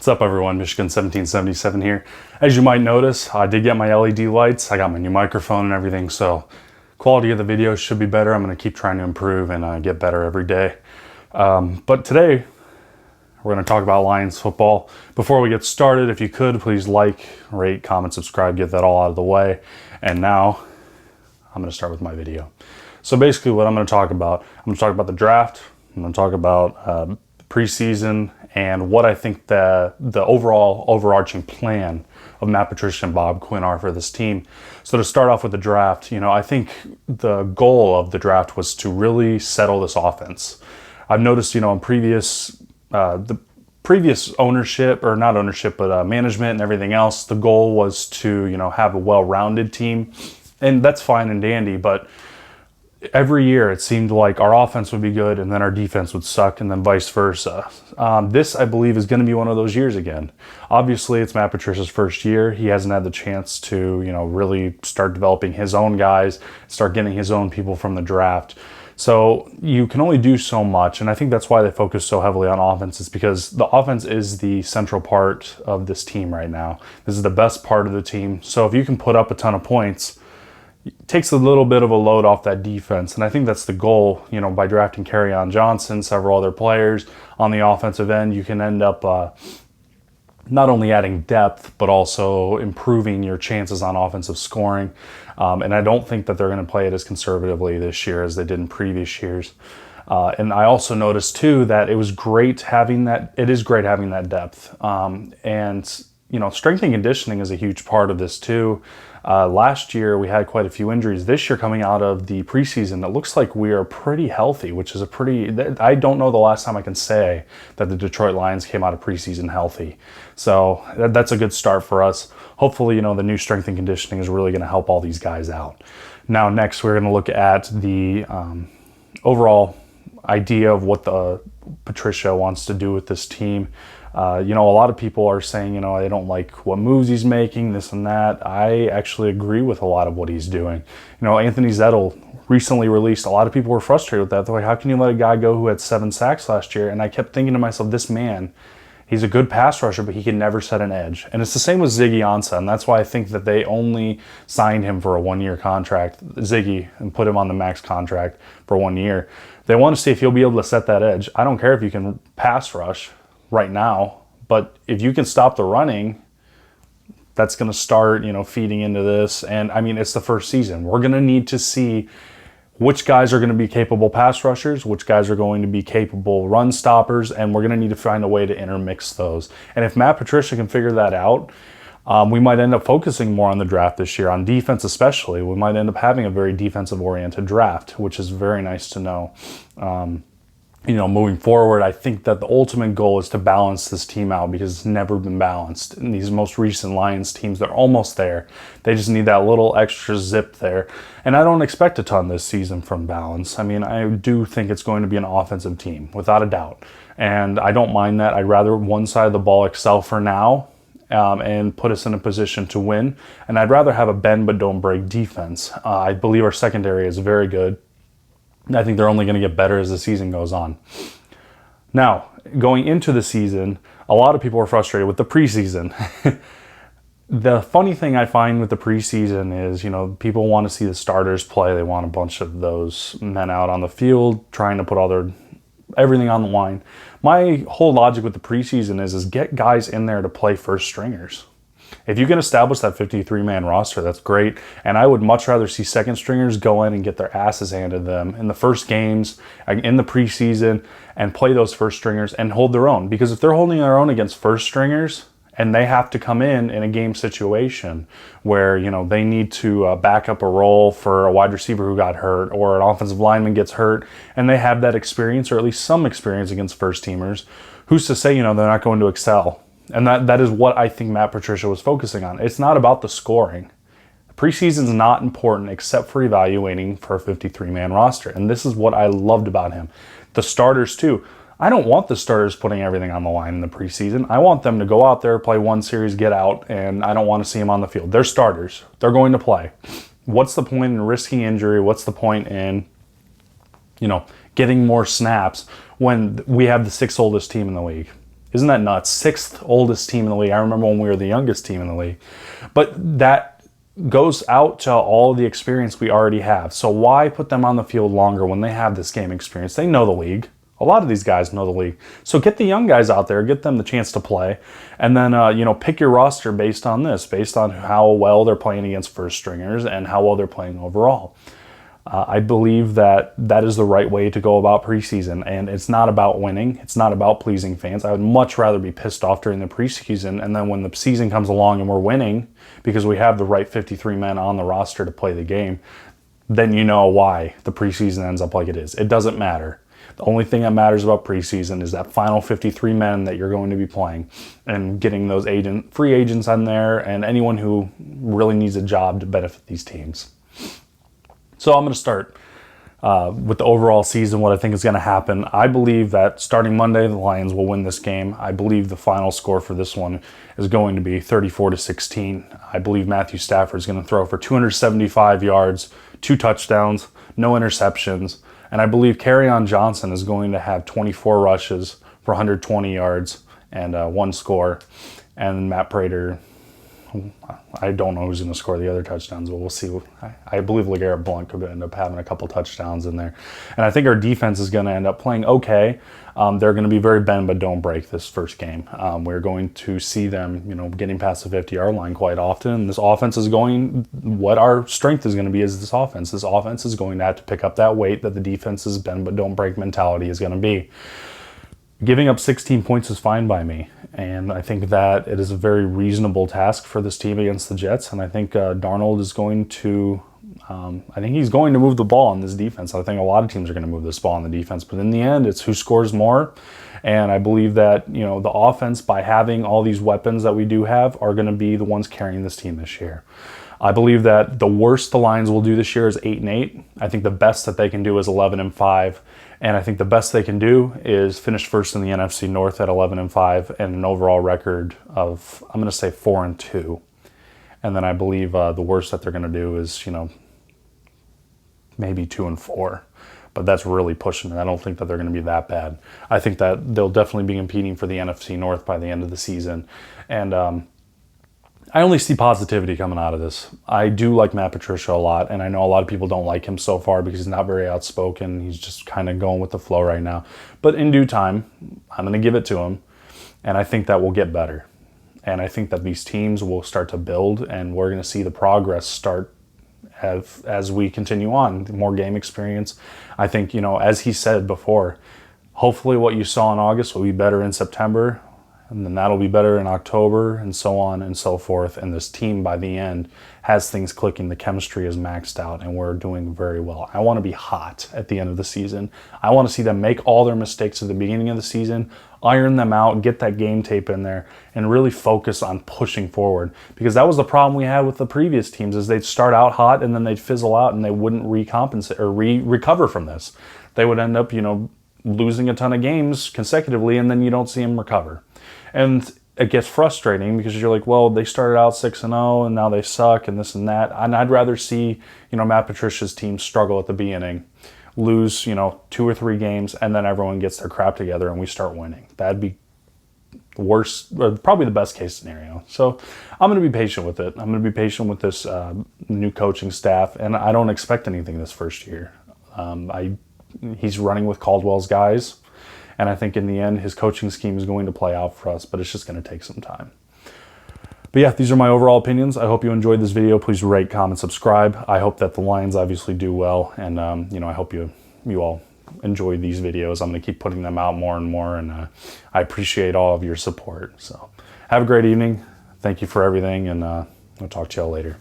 What's up everyone, Michigan 1777 here. As you might notice, I did get my LED lights, I got my new microphone and everything, so quality of the video should be better. I'm going to keep trying to improve and get better every day. But today, we're going to talk about Lions football. Before we get started, if you could, please like, rate, comment, subscribe, get that all out of the way. And now, I'm going to start with my video. So basically what I'm going to talk about, the draft, I'm going to talk about preseason, and what I think the overall overarching plan of Matt Patricia and Bob Quinn are for this team. So to start off with the draft, I think the goal of the draft was to really settle this offense. I've noticed, in the previous ownership, or not ownership, but management and everything else, the goal was to, have a well-rounded team. And that's fine and dandy, but every year it seemed like our offense would be good and then our defense would suck, and then vice versa. This, I believe, is going to be one of those years again. Obviously, it's Matt Patricia's first year. He hasn't had the chance to, really start developing his own guys, start getting his own people from the draft. So you can only do so much, and I think that's why they focus so heavily on offense, is because the offense is the central part of this team right now. This is the best part of the team. So if you can put up a ton of points, it takes a little bit of a load off that defense. And I think that's the goal, by drafting Kerryon Johnson, several other players on the offensive end. You can end up not only adding depth, but also improving your chances on offensive scoring. And I don't think that they're going to play it as conservatively this year as they did in previous years. And I also noticed too that it is great having that depth. And strength and conditioning is a huge part of this too. Last year we had quite a few injuries. This year, coming out of the preseason, it looks like we are pretty healthy, which is I don't know the last time I can say that the Detroit Lions came out of preseason healthy. So that's a good start for us. Hopefully, the new strength and conditioning is really going to help all these guys out. Now, next, we're going to look at the overall idea of what the Patricia wants to do with this team. A lot of people are saying, they don't like what moves he's making, this and that. I actually agree with a lot of what he's doing. Anthony Zettel recently released. A lot of people were frustrated with that. They're like, how can you let a guy go who had 7 sacks last year? And I kept thinking to myself, this man, he's a good pass rusher, but he can never set an edge. And it's the same with Ziggy Ansah, and that's why I think that they only signed him for a 1-year contract, Ziggy, and put him on the max contract for 1 year. They want to see if he'll be able to set that edge. I don't care if you can pass rush right now, but if you can stop the running, that's going to start, feeding into this. And I mean, it's the first season. We're going to need to see which guys are going to be capable pass rushers, which guys are going to be capable run stoppers, and we're going to need to find a way to intermix those. And if Matt Patricia can figure that out, we might end up focusing more on the draft this year, on defense especially. We might end up having a very defensive-oriented draft, which is very nice to know. Moving forward, I think that the ultimate goal is to balance this team out, because it's never been balanced. In these most recent Lions teams, they're almost there. They just need that little extra zip there. And I don't expect a ton this season from balance. I mean, I do think it's going to be an offensive team, without a doubt. And I don't mind that. I'd rather one side of the ball excel for now and put us in a position to win. And I'd rather have a bend but don't break defense. I believe our secondary is very good. I think they're only going to get better as the season goes on. Now, going into the season, a lot of people are frustrated with the preseason. The funny thing I find with the preseason is, people want to see the starters play. They want a bunch of those men out on the field trying to put everything on the line. My whole logic with the preseason is get guys in there to play first stringers. If you can establish that 53-man roster, that's great. And I would much rather see second stringers go in and get their asses handed to them in the first games, in the preseason, and play those first stringers and hold their own. Because if they're holding their own against first stringers, and they have to come in a game situation where, they need to back up a role for a wide receiver who got hurt, or an offensive lineman gets hurt, and they have that experience, or at least some experience against first teamers, who's to say, they're not going to excel? And that is what I think Matt Patricia was focusing on. It's not about the scoring. Preseason's not important except for evaluating for a 53-man roster. And this is what I loved about him. The starters too. I don't want the starters putting everything on the line in the preseason. I want them to go out there, play one series, get out, and I don't want to see them on the field. They're starters. They're going to play. What's the point in risking injury? What's the point in, getting more snaps when we have the 6th oldest team in the league? Isn't that nuts? 6th oldest team in the league. I remember when we were the youngest team in the league. But that goes out to all the experience we already have. So why put them on the field longer when they have this game experience? They know the league. A lot of these guys know the league. So get the young guys out there, get them the chance to play, and then pick your roster based on this, based on how well they're playing against first stringers and how well they're playing overall. I believe that is the right way to go about preseason, and it's not about winning. It's not about pleasing fans. I would much rather be pissed off during the preseason, and then when the season comes along and we're winning because we have the right 53 men on the roster to play the game, then you know why the preseason ends up like it is. It doesn't matter. The only thing that matters about preseason is that final 53 men that you're going to be playing and getting those free agents on there and anyone who really needs a job to benefit these teams. So I'm going to start with the overall season, what I think is going to happen. I believe that starting Monday, the Lions will win this game. I believe the final score for this one is going to be 34-16. I believe Matthew Stafford is going to throw for 275 yards, 2 touchdowns, no interceptions. And I believe Kerryon Johnson is going to have 24 rushes for 120 yards and 1 score. And Matt Prater, I don't know who's going to score the other touchdowns, but we'll see. I believe LeGarrette Blount could end up having a couple touchdowns in there. And I think our defense is going to end up playing okay. They're going to be very bend but don't break this first game. We're going to see them, getting past the 50-yard line quite often. This offense is what our strength is going to be is this offense. This offense is going to have to pick up that weight that the defense's bend but don't break mentality is going to be. Giving up 16 points is fine by me, and I think that it is a very reasonable task for this team against the Jets, and I think Darnold is going to he's going to move the ball on this defense. I think a lot of teams are going to move this ball on the defense, but in the end, it's who scores more, and I believe that, the offense, by having all these weapons that we do have, are going to be the ones carrying this team this year. I believe that the worst the Lions will do this year is 8-8. I think the best that they can do is 11-5. And I think the best they can do is finish first in the NFC North at 11-5 and an overall record of, I'm going to say 4-2. And then I believe the worst that they're going to do is, maybe 2-4. But that's really pushing it. I don't think that they're going to be that bad. I think that they'll definitely be competing for the NFC North by the end of the season. And I only see positivity coming out of this. I do like Matt Patricia a lot, and I know a lot of people don't like him so far because he's not very outspoken. He's just kind of going with the flow right now. But in due time, I'm going to give it to him, and I think that we'll get better. And I think that these teams will start to build, and we're going to see the progress start as we continue on. More game experience. I think, as he said before, hopefully what you saw in August will be better in September. And then that'll be better in October, and so on and so forth. And this team, by the end, has things clicking. The chemistry is maxed out, and we're doing very well. I want to be hot at the end of the season. I want to see them make all their mistakes at the beginning of the season, iron them out, get that game tape in there, and really focus on pushing forward. Because that was the problem we had with the previous teams, is they'd start out hot, and then they'd fizzle out, and they wouldn't recompensate or recover from this. They would end up, losing a ton of games consecutively, and then you don't see them recover. And it gets frustrating because you're like, well, they started out 6-0 and now they suck and this and that. And I'd rather see, Matt Patricia's team struggle at the beginning, lose, 2 or 3 games, and then everyone gets their crap together and we start winning. That'd be the worst, or probably the best case scenario. So I'm going to be patient with it. I'm going to be patient with this new coaching staff, and I don't expect anything this first year. He's running with Caldwell's guys. And I think in the end, his coaching scheme is going to play out for us, but it's just going to take some time. But yeah, these are my overall opinions. I hope you enjoyed this video. Please rate, comment, subscribe. I hope that the Lions obviously do well. And, I hope you all enjoy these videos. I'm going to keep putting them out more and more. And I appreciate all of your support. So have a great evening. Thank you for everything. And I'll talk to y'all later.